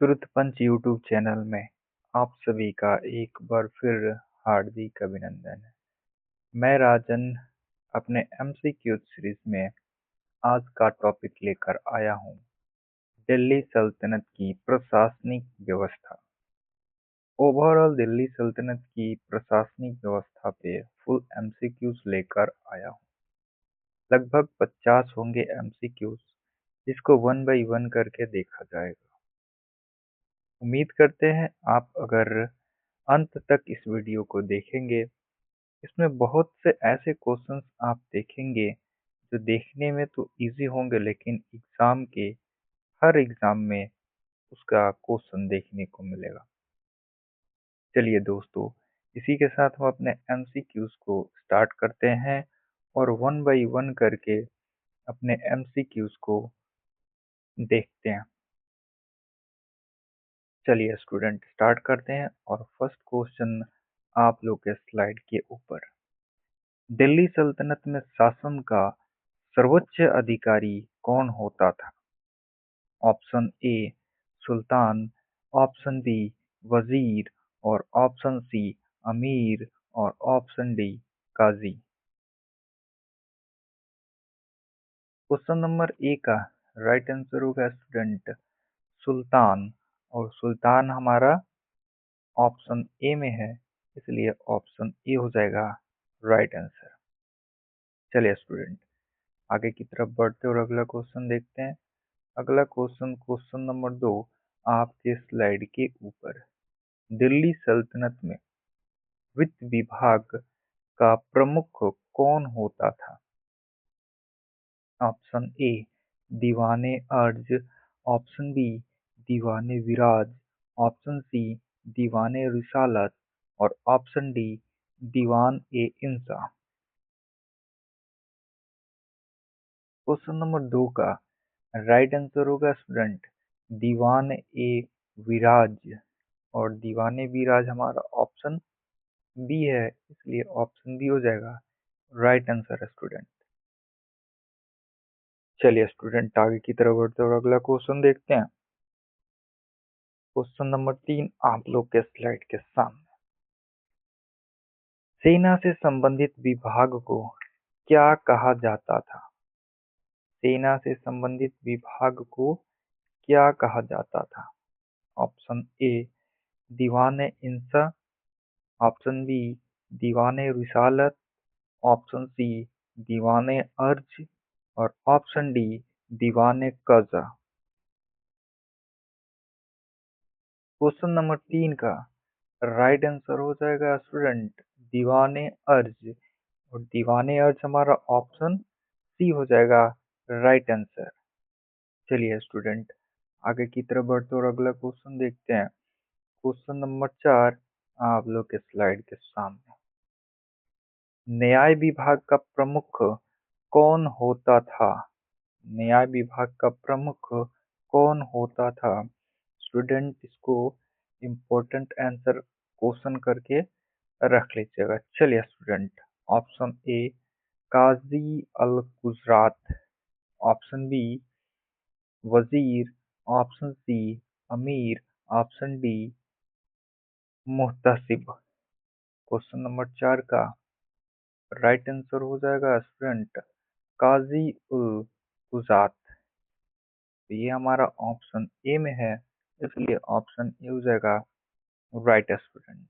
तुरंत पंच YouTube channel में आप सभी का एक बार फिर हार्दिक अभिनंदन है। मैं राजन अपने एमसीक्यू सीरीज में आज का टॉपिक लेकर आया हूँ। दिल्ली सल्तनत की प्रशासनिक व्यवस्था। ओवरऑल दिल्ली सल्तनत की प्रशासनिक व्यवस्था पे फुल एमसीक्यूज लेकर आया हूँ। लगभग 50 होंगे एमसीक्यूज, जिसको वन बाई वन करके देखा जाएगा। उम्मीद करते हैं आप अगर अंत तक इस वीडियो को देखेंगे, इसमें बहुत से ऐसे क्वेश्चंस आप देखेंगे जो देखने में तो इजी होंगे, लेकिन हर एग्जाम में उसका क्वेश्चन देखने को मिलेगा। चलिए दोस्तों, इसी के साथ हम अपने एमसीक्यूज को स्टार्ट करते हैं और वन बाय वन करके अपने एमसीक्यूज को देखते हैं। चलिए स्टूडेंट, स्टार्ट करते हैं और फर्स्ट क्वेश्चन आप लोग के स्लाइड के ऊपर। दिल्ली सल्तनत में शासन का सर्वोच्च अधिकारी कौन होता था? ऑप्शन ए सुल्तान, ऑप्शन बी वजीर और ऑप्शन सी अमीर और ऑप्शन डी काजी। क्वेश्चन नंबर ए का राइट आंसर होगा स्टूडेंट सुल्तान, और सुल्तान हमारा ऑप्शन ए में है, इसलिए ऑप्शन ए हो जाएगा राइट आंसर। चलिए स्टूडेंट, आगे की तरफ बढ़ते और अगला क्वेश्चन देखते हैं। अगला क्वेश्चन, क्वेश्चन नंबर 2 आपके स्लाइड के ऊपर। दिल्ली सल्तनत में वित्त विभाग का प्रमुख कौन होता था? ऑप्शन ए दीवाने अर्ज, ऑप्शन बी दीवाने विराज, ऑप्शन सी दीवाने रिसालत और ऑप्शन डी दीवान ए इंसा। क्वेश्चन नंबर 2 का राइट आंसर होगा स्टूडेंट दीवान ए विराज, और दीवाने विराज हमारा ऑप्शन बी है, इसलिए ऑप्शन बी हो जाएगा राइट आंसर है स्टूडेंट। चलिए स्टूडेंट, आगे की तरफ बढ़ते और अगला क्वेश्चन देखते हैं। क्वेश्चन नंबर 3 आप लोग के स्लाइड के सामने। सेना से संबंधित विभाग को क्या कहा जाता था? सेना से संबंधित विभाग को क्या कहा जाता था? ऑप्शन ए दीवाने इंसा, ऑप्शन बी दीवाने रिसालत, ऑप्शन सी दीवाने अर्ज और ऑप्शन डी दीवाने कज़ा। क्वेश्चन नंबर 3 का राइट आंसर हो जाएगा स्टूडेंट दीवाने अर्ज, और दीवाने अर्ज हमारा ऑप्शन सी हो जाएगा राइट आंसर। चलिए स्टूडेंट, आगे की तरफ बढ़ते और अगला क्वेश्चन देखते हैं। क्वेश्चन नंबर 4 आप लोग के स्लाइड के सामने। न्याय विभाग का प्रमुख कौन होता था? न्याय विभाग का प्रमुख कौन होता था? स्टूडेंट, इसको इम्पोर्टेंट आंसर क्वेश्चन करके रख लीजिएगा। चलिए स्टूडेंट, ऑप्शन ए काजी अल गुजरात, ऑप्शन बी वजीर, ऑप्शन सी अमीर, ऑप्शन डी मुहतसिब। क्वेश्चन नंबर 4 का राइट आंसर हो जाएगा स्टूडेंट काजी उल गुजात। तो ये हमारा ऑप्शन ए में है, इसलिए ऑप्शन ए हो जाएगा राइट स्टूडेंट।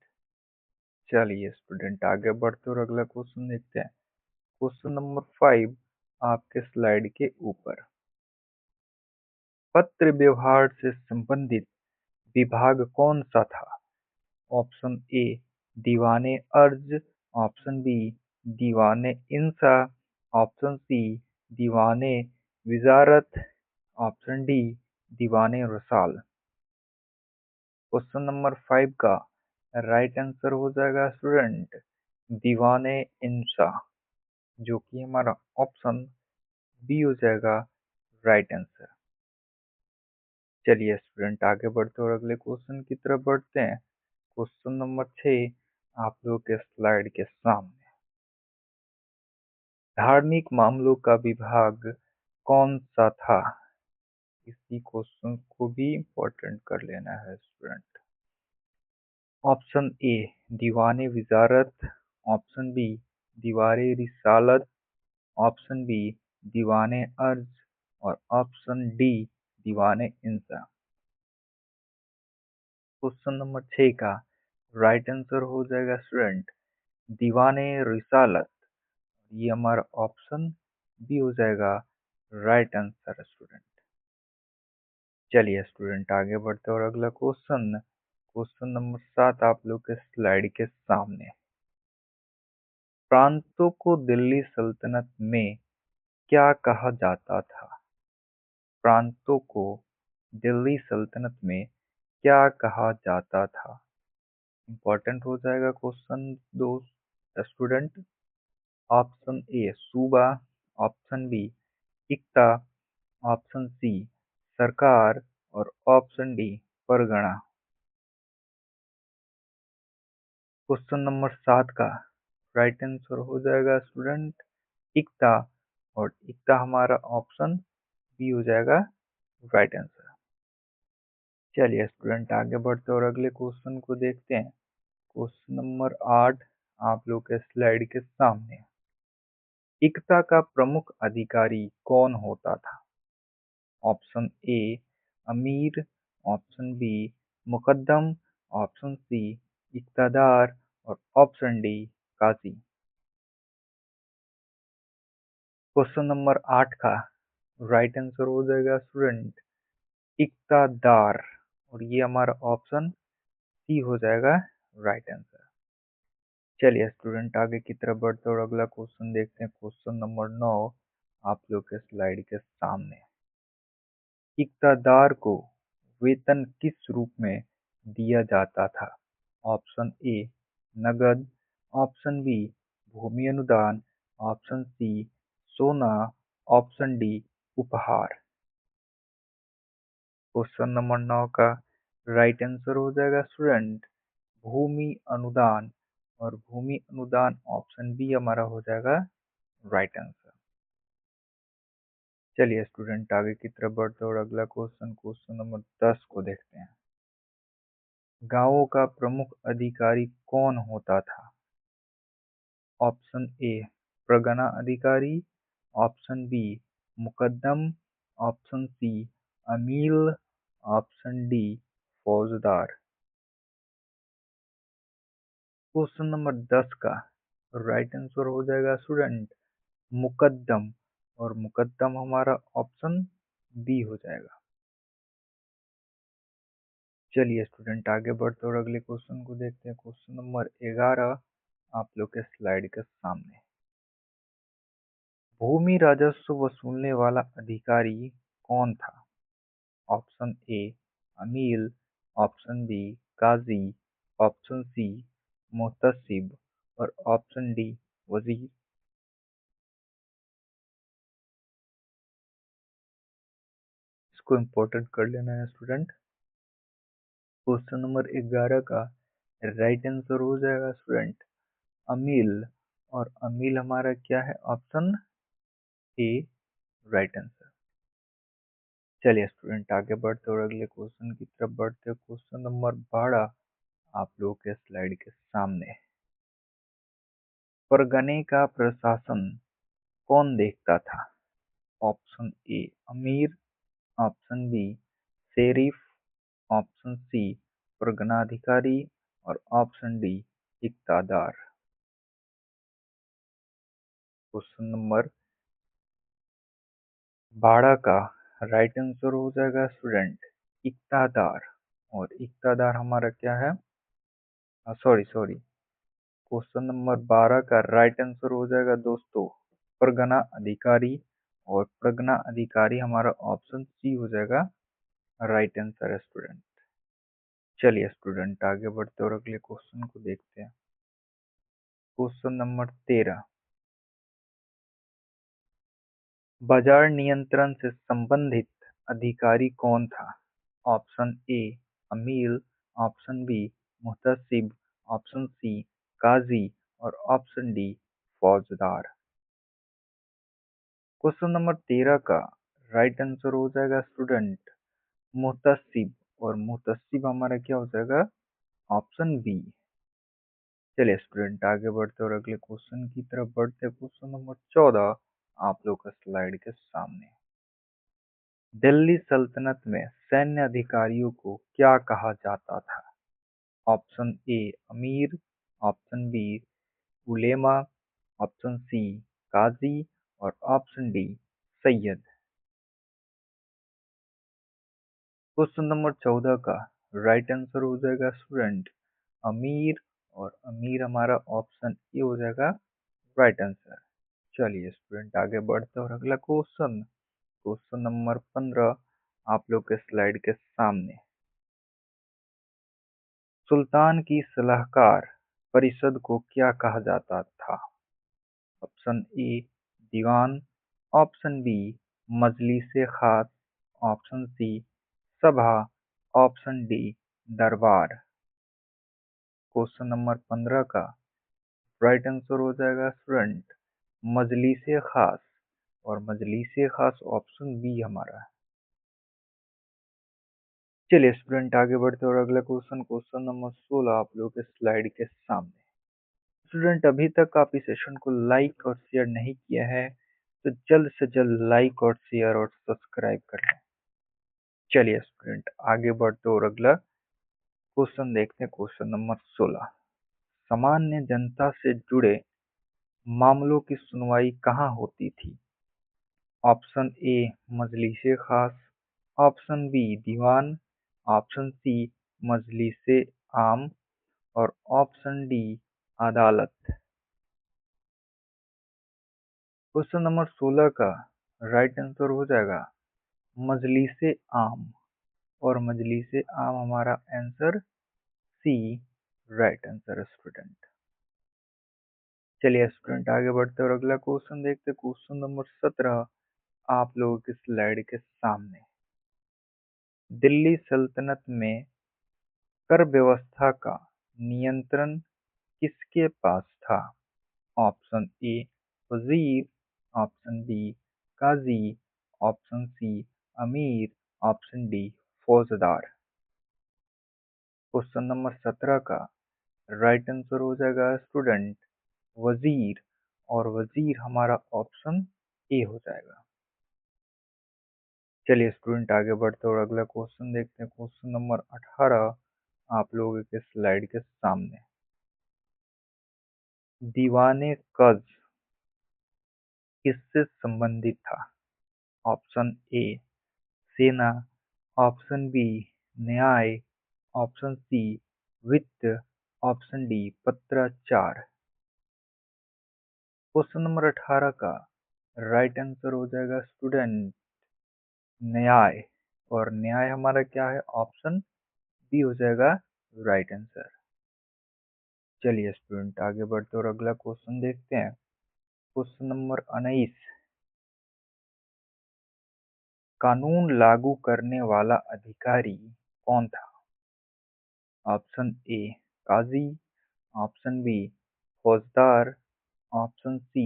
चलिए स्टूडेंट, आगे बढ़ते और अगला क्वेश्चन देखते हैं। क्वेश्चन नंबर 5 आपके स्लाइड के ऊपर। पत्र व्यवहार से संबंधित विभाग कौन सा था? ऑप्शन ए दीवाने अर्ज, ऑप्शन बी दीवाने इंसा, ऑप्शन सी दीवाने विजारत, ऑप्शन डी दीवाने रसाल। क्वेश्चन नंबर 5 का राइट आंसर हो जाएगा स्टूडेंट दीवाने इंसा, जो कि हमारा ऑप्शन बी हो जाएगा राइट आंसर। चलिए स्टूडेंट, आगे बढ़ते और अगले क्वेश्चन की तरफ बढ़ते हैं। क्वेश्चन नंबर 6 आप लोग के स्लाइड के सामने। धार्मिक मामलों का विभाग कौन सा था? इसी क्वेश्चन को भी इम्पोर्टेंट कर लेना है स्टूडेंट। ऑप्शन ए दीवाने विजारत, ऑप्शन बी दीवारे रिसालत, ऑप्शन बी दीवाने अर्ज और ऑप्शन डी दीवाने इंसा। क्वेश्चन नंबर 6 का राइट आंसर हो जाएगा स्टूडेंट दीवाने रिसालत। ये हमारा ऑप्शन बी हो जाएगा राइट आंसर स्टूडेंट। चलिए स्टूडेंट आगे बढ़ते हैं और अगला क्वेश्चन क्वेश्चन नंबर 7 आप लोग के स्लाइड के सामने। प्रांतों को दिल्ली सल्तनत में क्या कहा जाता था? प्रांतों को दिल्ली सल्तनत में क्या कहा जाता था? इम्पोर्टेंट हो जाएगा क्वेश्चन दोस्त स्टूडेंट। ऑप्शन ए सूबा, ऑप्शन बी इक्ता, ऑप्शन सी सरकार और option D Pargana. Question number 7 का राइट आंसर हो जाएगा स्टूडेंट इक्ता, और इक्ता हमारा ऑप्शन बी हो जाएगा राइट आंसर। चलिए स्टूडेंट आगे बढ़ते और अगले क्वेश्चन को देखते हैं। क्वेश्चन नंबर 8 आप लोग के स्लाइड के सामने। इक्ता का प्रमुख अधिकारी कौन होता था? ऑप्शन ए अमीर, ऑप्शन बी मुकद्दम, ऑप्शन सी इक्तादार और ऑप्शन डी काजी। क्वेश्चन नंबर 8 का राइट आंसर हो जाएगा स्टूडेंट इक्तादार, और ये हमारा ऑप्शन सी हो जाएगा राइट आंसर। चलिए स्टूडेंट आगे की तरफ बढ़ते और अगला क्वेश्चन देखते हैं। क्वेश्चन नंबर 9 आप लोग के स्लाइड के सामने। इक़्तादार को वेतन किस रूप में दिया जाता था? ऑप्शन ए नगद, ऑप्शन बी भूमि अनुदान, ऑप्शन सी सोना, ऑप्शन डी उपहार। क्वेश्चन नंबर 9 का राइट आंसर हो जाएगा स्टूडेंट भूमि अनुदान, और भूमि अनुदान ऑप्शन बी हमारा हो जाएगा राइट आंसर। चलिए स्टूडेंट आगे की तरफ बढ़ते और अगला क्वेश्चन क्वेश्चन नंबर 10 को देखते हैं। गांवों का प्रमुख अधिकारी कौन होता था? ऑप्शन ए परगना अधिकारी, ऑप्शन बी मुकद्दम, ऑप्शन सी अमील, ऑप्शन डी फौजदार। क्वेश्चन नंबर 10 का राइट आंसर हो जाएगा स्टूडेंट मुकद्दम, और मुकद्दम हमारा ऑप्शन बी हो जाएगा। चलिए स्टूडेंट आगे बढ़ते और अगले क्वेश्चन को देखते हैं। क्वेश्चन नंबर 11 आप लोग के स्लाइड के सामने। भूमि राजस्व वसूलने वाला अधिकारी कौन था? ऑप्शन ए अमील, ऑप्शन बी काजी, ऑप्शन सी मुहतसिब और ऑप्शन डी वजीर। इसको इम्पोर्टेंट कर लेना है स्टूडेंट। क्वेश्चन नंबर 11 का राइट आंसर हो जाएगा स्टूडेंट अमील, और अमील हमारा क्या है? ऑप्शन ए राइट आंसर। चलिए स्टूडेंट आगे बढ़ते और अगले क्वेश्चन की तरफ बढ़ते। क्वेश्चन नंबर 12 आप लोगों के स्लाइड के सामने। परगने का प्रशासन कौन देखता था? ऑप्शन ए अमीर, option B sheriff, option C परगना अधिकारी और ऑप्शन डी इक़्तादार। क्वेश्चन नंबर 12 का राइट आंसर हो जाएगा स्टूडेंट इक़्तादार, और इक़्तादार हमारा क्या है? सॉरी सॉरी, क्वेश्चन नंबर 12 का राइट आंसर हो जाएगा दोस्तों परगना अधिकारी, और परगना अधिकारी हमारा ऑप्शन सी हो जाएगा राइट आंसर है स्टूडेंट। चलिए स्टूडेंट आगे बढ़ते और अगले क्वेश्चन को देखते हैं। Question number 13। बाजार नियंत्रण से संबंधित अधिकारी कौन था? ऑप्शन ए अमील, ऑप्शन बी मुहतसिब, ऑप्शन सी काजी और ऑप्शन डी फौजदार। क्वेश्चन नंबर 13 का राइट आंसर हो जाएगा स्टूडेंट मुहतसिब, और मुहतसिब हमारा क्या हो जाएगा? Option B. चलिए स्टूडेंट आगे बढ़ते और अगले क्वेश्चन की तरफ बढ़ते हैं। क्वेश्चन नंबर 14 आप लोग का स्लाइड के सामने। दिल्ली सल्तनत में सैन्य अधिकारियों को क्या कहा जाता था? ऑप्शन ए अमीर, ऑप्शन बी उलेमा, ऑप्शन सी काजी और option D Syed. Question number 14 का राइट आंसर हो जाएगा स्टूडेंट अमीर, और अमीर हमारा ऑप्शन ए हो जाएगा राइट आंसर। चलिए स्टूडेंट आगे बढ़ते हैं और अगला क्वेश्चन, क्वेश्चन नंबर 15 आप लोग के स्लाइड के सामने। सुल्तान की सलाहकार परिषद को क्या कहा जाता था? ऑप्शन ए दीवान, ऑप्शन बी मजलिस खास, ऑप्शन सी सभा, ऑप्शन डी दरबार। क्वेश्चन नंबर 15 का राइट आंसर हो जाएगा स्टूडेंट मजलिस खास, और मजलिस खास ऑप्शन बी हमारा है। चलिए स्टूडेंट आगे बढ़ते हैं और अगला क्वेश्चन, क्वेश्चन नंबर 16 आप लोगों के स्लाइड के सामने। स्टूडेंट अभी तक आप इस सेशन को लाइक और शेयर नहीं किया है तो जल्द से जल्द लाइक और शेयर और सब्सक्राइब कर लें। चलिए स्टूडेंट आगे बढ़ते और अगला क्वेश्चन देखते हैं। क्वेश्चन नंबर 16, सामान्य जनता से जुड़े मामलों की सुनवाई कहाँ होती थी? ऑप्शन ए मजलिस खास, ऑप्शन बी दीवान, ऑप्शन सी मजलिस आम और ऑप्शन डी अदालत। क्वेश्चन नंबर 16 का राइट आंसर हो जाएगा मजलिस आम, और मजलिस आम हमारा आंसर सी राइट आंसर है स्टूडेंट। चलिए स्टूडेंट आगे बढ़ते हैं और अगला क्वेश्चन देखते हैं। क्वेश्चन नंबर 17 आप लोगों की स्लाइड के सामने। दिल्ली सल्तनत में कर व्यवस्था का नियंत्रण किसके पास था? ऑप्शन ए वजीर, ऑप्शन बी काजी, ऑप्शन सी अमीर, ऑप्शन डी फौजदार। क्वेश्चन नंबर 17 का राइट आंसर हो जाएगा स्टूडेंट वजीर, और वजीर हमारा ऑप्शन ए हो जाएगा। चलिए स्टूडेंट आगे बढ़ते और अगला क्वेश्चन देखते हैं। क्वेश्चन नंबर 18 आप लोगों के स्लाइड के सामने। दीवाने कज किससे संबंधित था? ऑप्शन ए सेना, ऑप्शन बी न्याय, ऑप्शन सी वित्त, ऑप्शन डी पत्राचार। क्वेश्चन नंबर 18 का राइट आंसर हो जाएगा स्टूडेंट न्याय, और न्याय हमारा क्या है? ऑप्शन बी हो जाएगा राइट आंसर। चलिए स्टूडेंट आगे बढ़ते और अगला क्वेश्चन देखते हैं। क्वेश्चन नंबर 19, कानून लागू करने वाला अधिकारी कौन था? ऑप्शन ए काजी, ऑप्शन बी फौजदार, ऑप्शन सी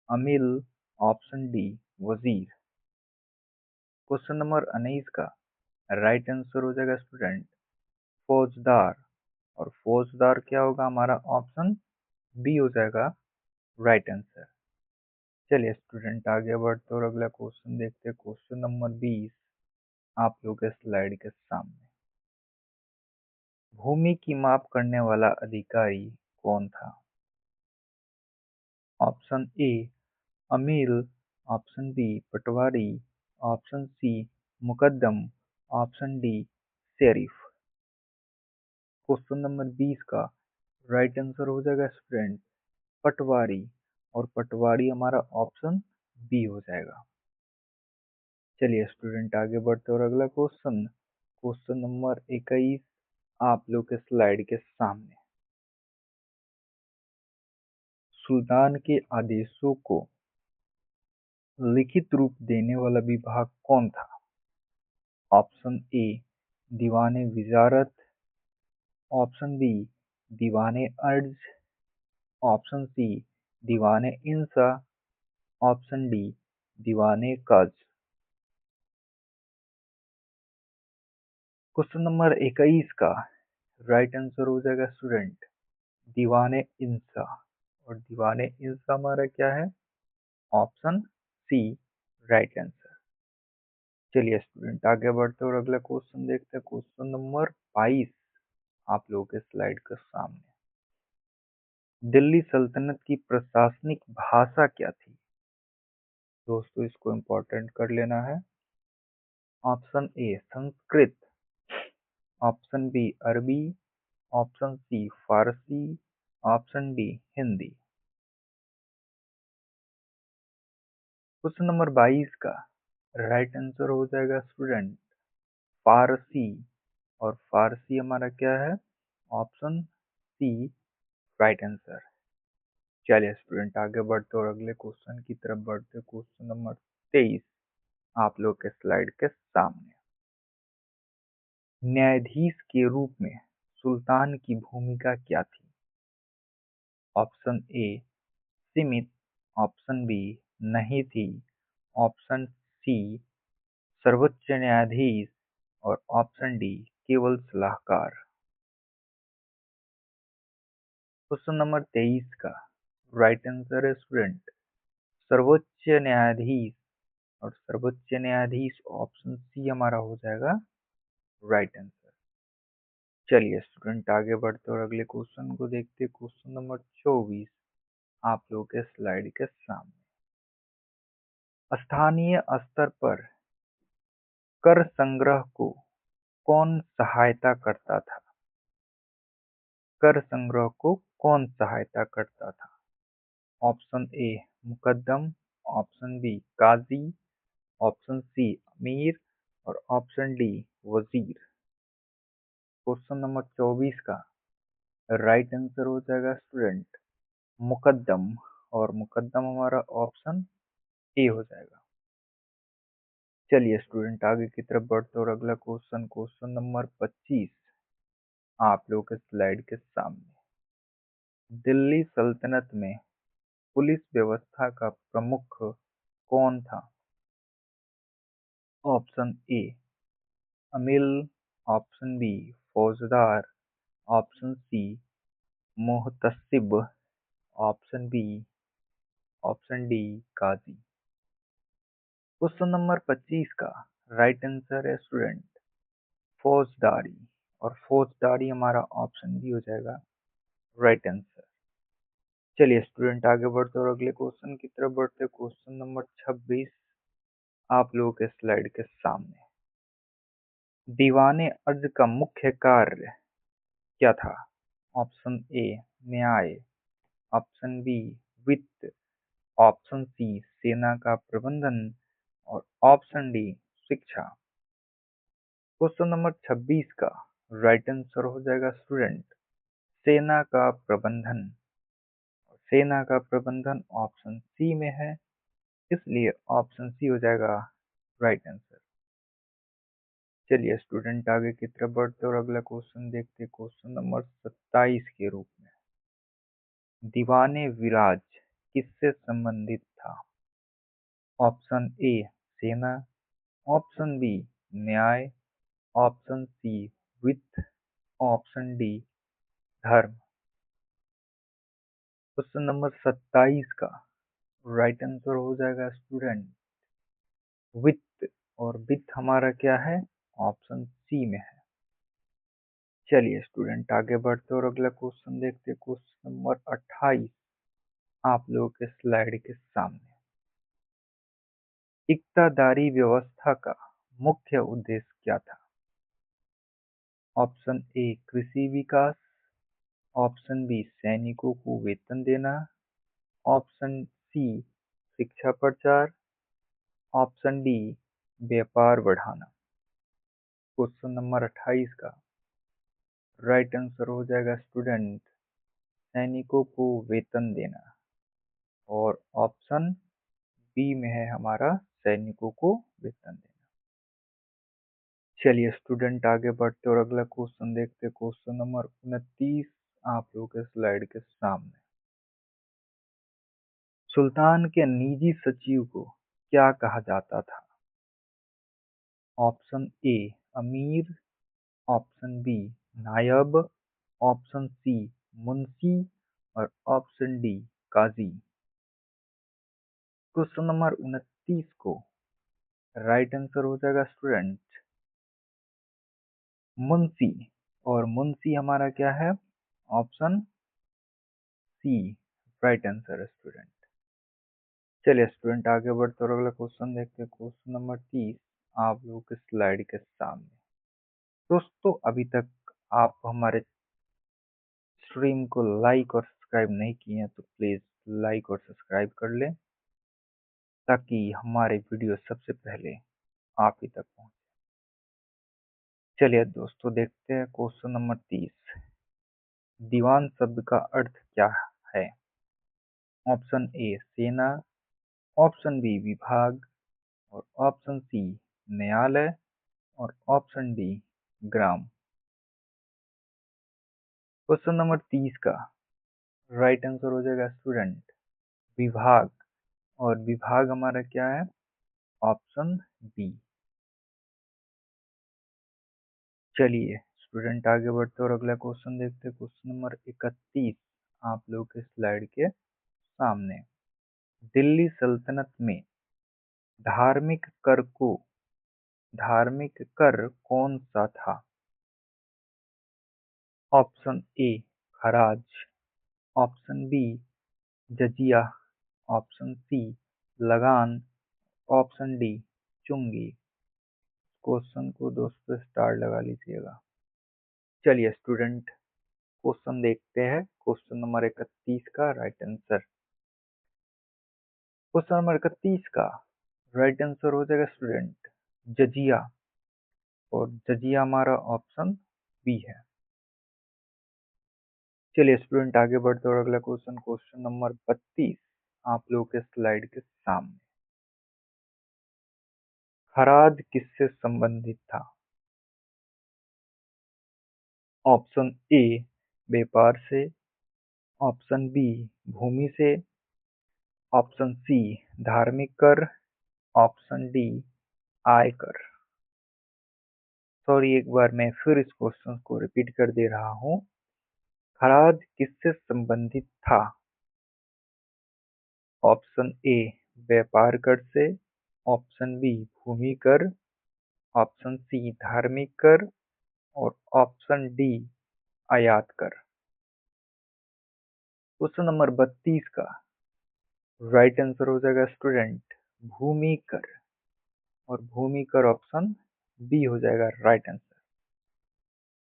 अमील, ऑप्शन डी वजीर। क्वेश्चन नंबर 19 का राइट आंसर हो जाएगा स्टूडेंट फौजदार, और फौजदार क्या होगा? हमारा ऑप्शन बी हो जाएगा राइट आंसर। चलिए स्टूडेंट आगे बढ़ते और अगला क्वेश्चन देखते हैं। क्वेश्चन नंबर 20 आप लोग के स्लाइड के सामने। भूमि की माप करने वाला अधिकारी कौन था? ऑप्शन ए अमील, ऑप्शन बी पटवारी, ऑप्शन सी मुकद्दम, option D sheriff. Question number 20 का राइट आंसर हो जाएगा स्टूडेंट पटवारी, और पटवारी हमारा ऑप्शन बी हो जाएगा। चलिए स्टूडेंट आगे बढ़ते और अगला क्वेश्चन, क्वेश्चन नंबर 21 आप लोग के स्लाइड के सामने। सुल्तान के आदेशों को लिखित रूप देने वाला विभाग कौन था? ऑप्शन ए दीवाने विजारत, ऑप्शन बी दीवाने अर्ज, ऑप्शन सी दीवाने इंसा, ऑप्शन डी दीवाने कज। क्वेश्चन नंबर 21 का राइट आंसर हो जाएगा स्टूडेंट दीवाने इंसा। और दीवाने इंसा हमारा क्या है? Option C right answer. चलिए स्टूडेंट आगे बढ़ते और अगला क्वेश्चन देखते हैं। क्वेश्चन नंबर 22 आप लोगों के स्लाइड के सामने। दिल्ली सल्तनत की प्रशासनिक भाषा क्या थी? दोस्तों इसको इम्पोर्टेंट कर लेना है। Option A Sanskrit, option B अरबी, option C Farsi, option D Hindi. Question number 22 का राइट आंसर हो जाएगा स्टूडेंट फारसी। और फारसी हमारा क्या है? Option C right answer. चलिए स्टूडेंट आगे बढ़ते और अगले क्वेश्चन की तरफ बढ़ते। क्वेश्चन नंबर 23 आप लोग के स्लाइड के सामने। न्यायाधीश के रूप में सुल्तान की भूमिका क्या थी? ऑप्शन ए सीमित, ऑप्शन बी नहीं थी, ऑप्शन सी सर्वोच्च न्यायाधीश और ऑप्शन डी केवल सलाहकार। क्वेश्चन नंबर 23 का राइट आंसर है स्टूडेंट सर्वोच्च न्यायाधीश। और सर्वोच्च न्यायाधीश ऑप्शन सी हमारा हो जाएगा राइट आंसर। चलिए स्टूडेंट आगे बढ़ते और अगले क्वेश्चन को देखते। क्वेश्चन नंबर 24 आप लोगों के स्लाइड के सामने। स्थानीय स्तर पर कर संग्रह को कौन सहायता करता था? कर संग्रह को कौन सहायता करता था? ऑप्शन ए मुकद्दम, ऑप्शन बी काजी, ऑप्शन सी अमीर और ऑप्शन डी वजीर। क्वेश्चन नंबर 24 का राइट आंसर हो जाएगा स्टूडेंट मुकद्दम। और मुकद्दम हमारा ऑप्शन ए हो जाएगा। चलिए स्टूडेंट आगे की तरफ बढ़ते और अगला क्वेश्चन क्वेश्चन नंबर 25 आप लोगों के स्लाइड के सामने। दिल्ली सल्तनत में पुलिस व्यवस्था का प्रमुख कौन था? ऑप्शन ए अमील, ऑप्शन बी फौजदार, ऑप्शन सी मुहतसिब, ऑप्शन बी ऑप्शन डी काजी। क्वेश्चन नंबर 25 का राइट आंसर है स्टूडेंट फौजदारी। और फौजदारी हमारा ऑप्शन बी हो जाएगा राइट आंसर। चलिए स्टूडेंट आगे बढ़ते और अगले क्वेश्चन की तरफ बढ़ते। क्वेश्चन नंबर 26 आप लोगों के स्लाइड के सामने। दीवाने अर्ज का मुख्य कार्य क्या था? ऑप्शन ए न्याय, ऑप्शन बी वित्त, ऑप्शन सी सेना का प्रबंधन और ऑप्शन डी शिक्षा। क्वेश्चन नंबर 26 का राइट आंसर हो जाएगा स्टूडेंट सेना का प्रबंधन। सेना का प्रबंधन ऑप्शन सी में है, इसलिए ऑप्शन सी हो जाएगा राइट आंसर। चलिए स्टूडेंट आगे की तरफ बढ़ते और अगला क्वेश्चन देखते। क्वेश्चन नंबर 27 के रूप में दीवाने विराज किससे संबंधित था? ऑप्शन ए सेना, ऑप्शन बी न्याय, ऑप्शन सी वित्त, ऑप्शन डी धर्म। क्वेश्चन नंबर 27 का राइट आंसर हो जाएगा स्टूडेंट वित्त। और वित्त हमारा क्या है? ऑप्शन सी में है। चलिए स्टूडेंट आगे बढ़ते और अगला क्वेश्चन देखते। क्वेश्चन नंबर 28 आप लोगों के स्लाइड के सामने। इक्तादारी व्यवस्था का मुख्य उद्देश्य क्या था? ऑप्शन ए कृषि विकास, ऑप्शन बी सैनिकों को वेतन देना, ऑप्शन सी शिक्षा प्रचार, ऑप्शन डी व्यापार बढ़ाना। क्वेश्चन नंबर 28 का राइट आंसर हो जाएगा स्टूडेंट सैनिकों को वेतन देना। और ऑप्शन बी में है हमारा सैनिकों को वेतन देना। चलिए स्टूडेंट आगे बढ़ते और अगला क्वेश्चन देखते। क्वेश्चन नंबर 29 आप लोगों के स्लाइड के सामने। सुल्तान के निजी सचिव को क्या कहा जाता था? ऑप्शन ए अमीर, ऑप्शन बी नायब, ऑप्शन सी मुंशी और ऑप्शन डी काजी। क्वेश्चन नंबर 29 को राइट आंसर हो जाएगा स्टूडेंट मुंशी। और मुंशी हमारा क्या है? ऑप्शन सी राइट आंसर है स्टूडेंट। चलिए स्टूडेंट आगे बढ़ते और अगला क्वेश्चन देखते हैं। क्वेश्चन नंबर 30 आप लोगों के स्लाइड के सामने। दोस्तों अभी तक आप हमारे स्ट्रीम को लाइक और सब्सक्राइब नहीं किए हैं तो प्लीज लाइक और सब्सक्राइब कर लें ताकि हमारे वीडियो सबसे पहले आप ही तक पहुंचे। चलिए दोस्तों देखते हैं क्वेश्चन नंबर 30। दीवान शब्द का अर्थ क्या है? ऑप्शन ए सेना, ऑप्शन बी विभाग और ऑप्शन सी न्यायालय और ऑप्शन डी ग्राम। क्वेश्चन नंबर 30 का राइट आंसर हो जाएगा स्टूडेंट विभाग। और विभाग हमारा क्या है? Option B. चलिए स्टूडेंट आगे बढ़ते और अगला क्वेश्चन देखते हैं। क्वेश्चन नंबर 31 आप लोगों के स्लाइड के सामने। दिल्ली सल्तनत में धार्मिक कर को धार्मिक कर कौन सा था? ऑप्शन ए खराज, ऑप्शन बी जजिया, ऑप्शन सी लगान, ऑप्शन डी चुंगी। क्वेश्चन को दोस्तों स्टार लगा लीजिएगा। चलिए स्टूडेंट क्वेश्चन देखते हैं। क्वेश्चन नंबर 31 का राइट आंसर। क्वेश्चन नंबर 31 का राइट आंसर हो जाएगा स्टूडेंट जजिया। और जजिया हमारा ऑप्शन बी है। चलिए स्टूडेंट आगे बढ़ते और अगला क्वेश्चन क्वेश्चन नंबर 32 आप लोगों के स्लाइड के सामने। खराज किससे संबंधित था? ऑप्शन ए व्यापार से, ऑप्शन बी भूमि से, ऑप्शन सी धार्मिक कर, ऑप्शन डी आयकर। सॉरी एक बार मैं फिर इस क्वेश्चन को रिपीट कर दे रहा हूँ। खराज किससे संबंधित था? ऑप्शन ए व्यापार कर से, ऑप्शन बी भूमि कर, ऑप्शन सी धार्मिक कर और ऑप्शन डी आयात कर। क्वेश्चन नंबर 32 का राइट आंसर हो जाएगा स्टूडेंट भूमि कर। और भूमि कर ऑप्शन बी हो जाएगा राइट आंसर।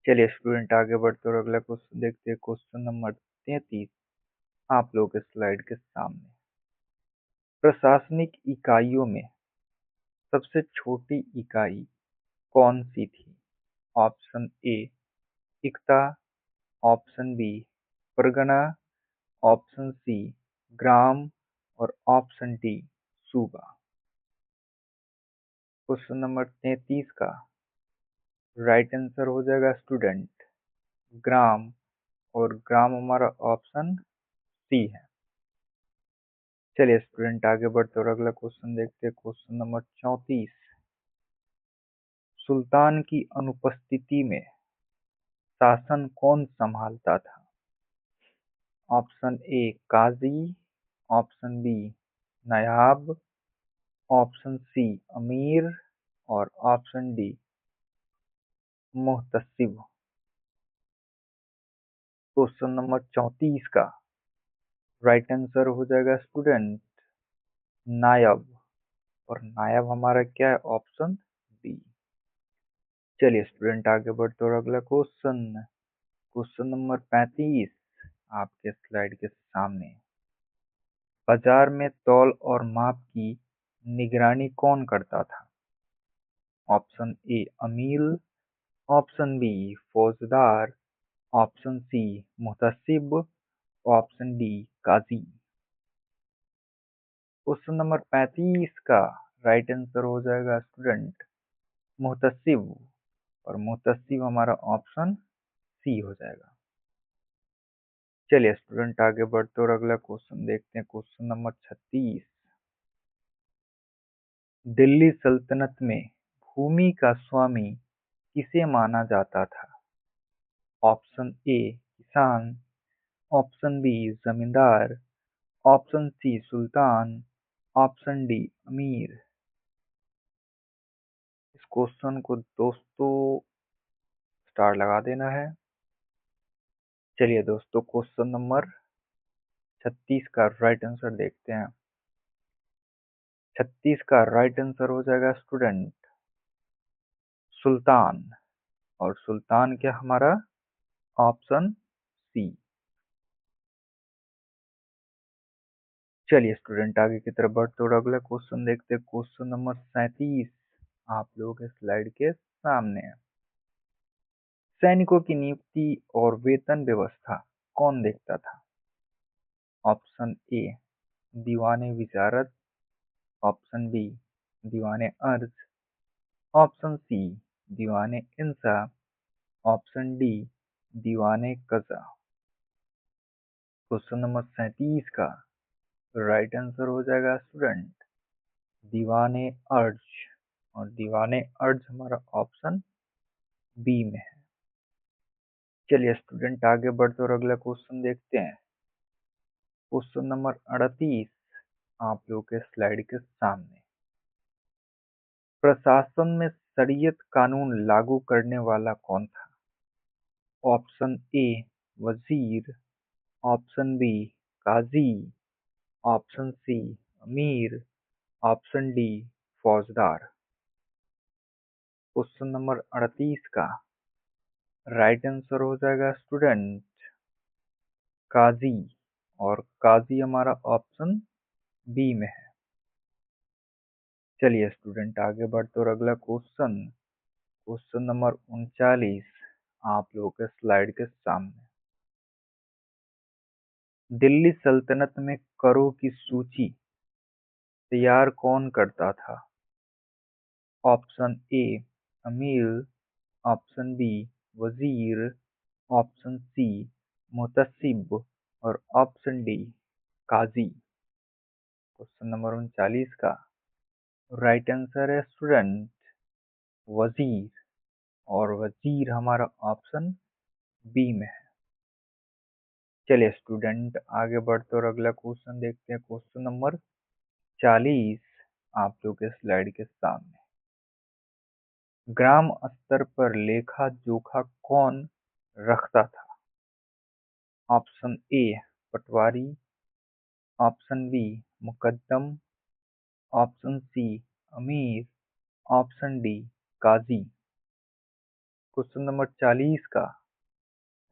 चलिए स्टूडेंट आगे बढ़ते और अगला क्वेश्चन देखते हैं। क्वेश्चन नंबर 33 आप लोगों के स्लाइड के सामने। प्रशासनिक इकाइयों में सबसे छोटी इकाई कौन सी थी? ऑप्शन ए इक्ता, ऑप्शन बी परगना, ऑप्शन सी ग्राम और ऑप्शन डी सूबा। क्वेश्चन नंबर 33 का राइट आंसर हो जाएगा स्टूडेंट ग्राम। और ग्राम हमारा ऑप्शन सी है। चलिए स्टूडेंट आगे बढ़ते और अगला क्वेश्चन देखते हैं। क्वेश्चन नंबर 34 सुल्तान की अनुपस्थिति में शासन कौन संभालता था? ऑप्शन ए काजी, ऑप्शन बी नायाब, ऑप्शन सी अमीर और ऑप्शन डी मुहतसिब। क्वेश्चन नंबर 34 का राइट आंसर हो जाएगा स्टूडेंट नायब। और नायब हमारा क्या है? Option B. चलिए स्टूडेंट आगे बढ़ते और अगला क्वेश्चन क्वेश्चन नंबर 35 आपके स्लाइड के सामने। बाजार में तौल और माप की निगरानी कौन करता था? ऑप्शन ए अमील, ऑप्शन बी फौजदार, ऑप्शन सी मुहतसिब, ऑप्शन डी काजी। क्वेश्चन नंबर 35 का राइट आंसर हो जाएगा स्टूडेंट मुहतसिब। और मुहतसिब हमारा ऑप्शन सी हो जाएगा। चलिए स्टूडेंट आगे बढ़ते और अगला क्वेश्चन देखते हैं। क्वेश्चन नंबर 36 दिल्ली सल्तनत में भूमि का स्वामी किसे माना जाता था? ऑप्शन ए किसान, ऑप्शन बी जमींदार, ऑप्शन सी सुल्तान, ऑप्शन डी अमीर। इस क्वेश्चन को दोस्तों स्टार लगा देना है। चलिए दोस्तों, क्वेश्चन नंबर 36 का राइट आंसर देखते हैं। 36 का राइट आंसर हो जाएगा स्टूडेंट सुल्तान। और सुल्तान क्या हमारा? Option C. चलिए स्टूडेंट, आगे की तरफ बढ़ते और अगला क्वेश्चन देखते हैं। क्वेश्चन नंबर 37 आप लोगों के स्लाइड के सामने है। सैनिकों की नियुक्ति और वेतन व्यवस्था कौन देखता था? ऑप्शन ए दीवाने विशारद, ऑप्शन बी दीवाने अर्ज, ऑप्शन सी दीवाने इंसा, ऑप्शन डी दीवाने कजा। क्वेश्चन नंबर 37 का राइट आंसर हो जाएगा स्टूडेंट दीवाने अर्ज। और दीवाने अर्ज हमारा ऑप्शन बी में है। चलिए स्टूडेंट, आगे बढ़ते और अगला क्वेश्चन देखते हैं। क्वेश्चन नंबर 38 आप लोगों के स्लाइड के सामने। प्रशासन में शरीयत कानून लागू करने वाला कौन था? ऑप्शन ए वजीर, ऑप्शन बी काजी, ऑप्शन सी अमीर, ऑप्शन डी फौजदार। क्वेश्चन नंबर 38 का राइट आंसर हो जाएगा स्टूडेंट काजी। और काजी हमारा ऑप्शन बी में है। चलिए स्टूडेंट, आगे बढ़ते और अगला क्वेश्चन, क्वेश्चन नंबर 39 आप लोगों के स्लाइड के सामने। दिल्ली सल्तनत में करों की सूची तैयार कौन करता था? ऑप्शन ए अमीर, ऑप्शन बी वजीर, ऑप्शन सी मुतसिब और ऑप्शन डी काजी। क्वेश्चन नंबर 39 का राइट आंसर है स्टूडेंट वजीर। और वजीर हमारा ऑप्शन बी में है। चलिए स्टूडेंट, आगे बढ़ते और अगला क्वेश्चन देखते हैं। क्वेश्चन नंबर 40 आप लोग के स्लाइड के सामने। ग्राम स्तर पर लेखा जोखा कौन रखता था? ऑप्शन ए पटवारी, ऑप्शन बी मुकद्दम, ऑप्शन सी अमीर, ऑप्शन डी काजी। क्वेश्चन नंबर 40 का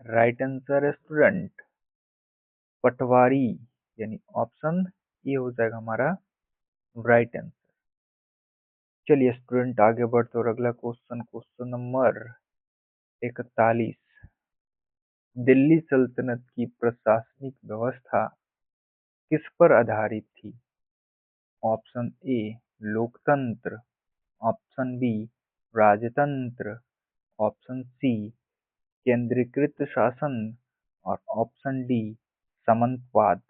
राइट आंसर है स्टूडेंट पटवारी, यानी ऑप्शन ए हो जाएगा हमारा राइट आंसर। चलिए स्टूडेंट, आगे बढ़ते और अगला क्वेश्चन, क्वेश्चन नंबर 41। दिल्ली सल्तनत की प्रशासनिक व्यवस्था किस पर आधारित थी? ऑप्शन ए लोकतंत्र, ऑप्शन बी राजतंत्र, ऑप्शन सी केंद्रीकृत शासन और ऑप्शन डी सामंतवाद।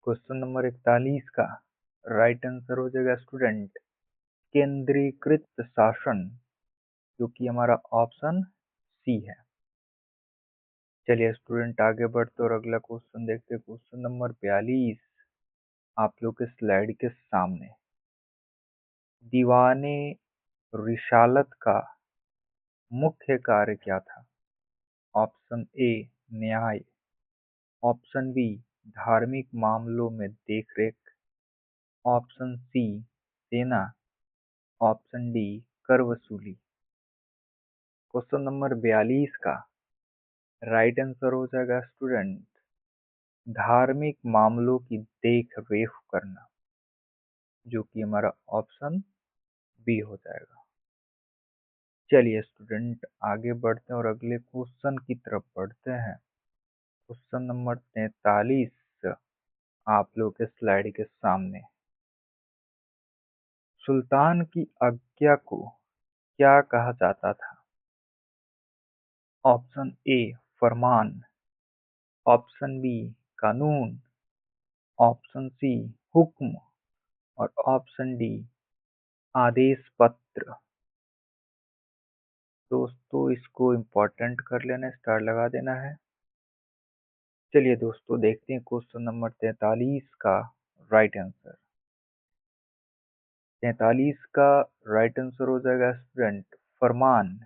क्वेश्चन नंबर 41 का राइट आंसर हो जाएगा स्टूडेंट केंद्रीकृत शासन, जो कि हमारा ऑप्शन सी है। चलिए स्टूडेंट, आगे बढ़ते और अगला क्वेश्चन देखते हैं। क्वेश्चन नंबर 42 आप लोग के स्लाइड के सामने। दीवाने रिसालत का मुख्य कार्य क्या था? ऑप्शन ए न्याय, ऑप्शन बी धार्मिक मामलों में देखरेख, ऑप्शन सी सेना, ऑप्शन डी कर वसूली। क्वेश्चन नंबर 42 का राइट आंसर हो जाएगा स्टूडेंट धार्मिक मामलों की देख रेख करना, जो कि हमारा ऑप्शन बी हो जाएगा। चलिए स्टूडेंट, आगे बढ़ते हैं और अगले क्वेश्चन की तरफ बढ़ते हैं। क्वेश्चन नंबर 43 आप लोग के स्लाइड के सामने। सुल्तान की आज्ञा को क्या कहा जाता था? ऑप्शन ए फरमान, ऑप्शन बी कानून, ऑप्शन सी हुक्म और ऑप्शन डी आदेश पत्र। दोस्तों इसको इम्पोर्टेंट कर लेना, स्टार लगा देना है। चलिए दोस्तों देखते हैं क्वेश्चन नंबर 43 का राइट आंसर। 43 का राइट आंसर हो जाएगा स्टूडेंट फरमान।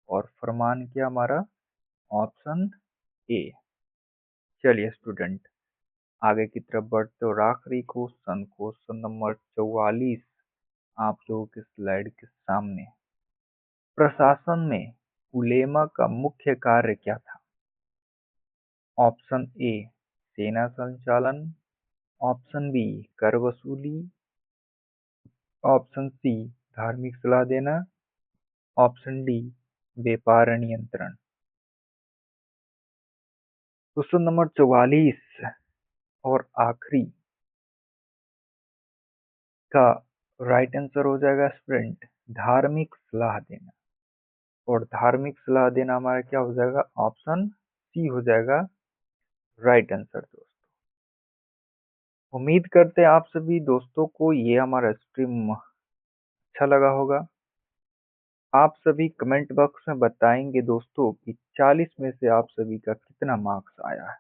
और फरमान क्या हमारा? Option A. चलिए स्टूडेंट आगे की तरफ बढ़ते और आखिरी क्वेश्चन, क्वेश्चन नंबर 44 आप लोगों के स्लाइड के सामने। प्रशासन में उलेमा का मुख्य कार्य क्या था? ऑप्शन ए सेना संचालन, ऑप्शन बी कर वसूली, ऑप्शन सी धार्मिक सलाह देना, ऑप्शन डी व्यापार नियंत्रण। क्वेश्चन नंबर 44 और आखिरी का राइट आंसर हो जाएगा स्टूडेंट धार्मिक सलाह देना। और धार्मिक सलाह देना हमारा क्या हो जाएगा? ऑप्शन सी हो जाएगा राइट आंसर दोस्तों। उम्मीद करते हैं आप सभी दोस्तों को ये हमारा स्ट्रीम अच्छा लगा होगा। आप सभी कमेंट बॉक्स में बताएंगे दोस्तों कि 40 में से आप सभी का कितना मार्क्स आया है।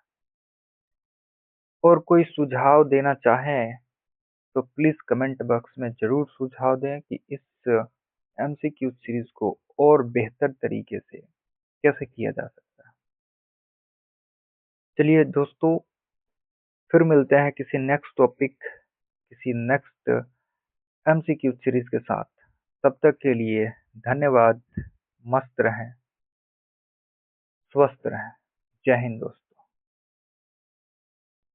और कोई सुझाव देना चाहें तो प्लीज कमेंट बॉक्स में जरूर सुझाव दें कि इस एमसीक्यू सीरीज को और बेहतर तरीके से कैसे किया जा सकता है। चलिए दोस्तों फिर मिलते हैं किसी नेक्स्ट टॉपिक, किसी नेक्स्ट एमसीक्यू सीरीज के साथ। तब तक के लिए धन्यवाद। मस्त रहें, स्वस्थ रहें। जय हिंद दोस्तों।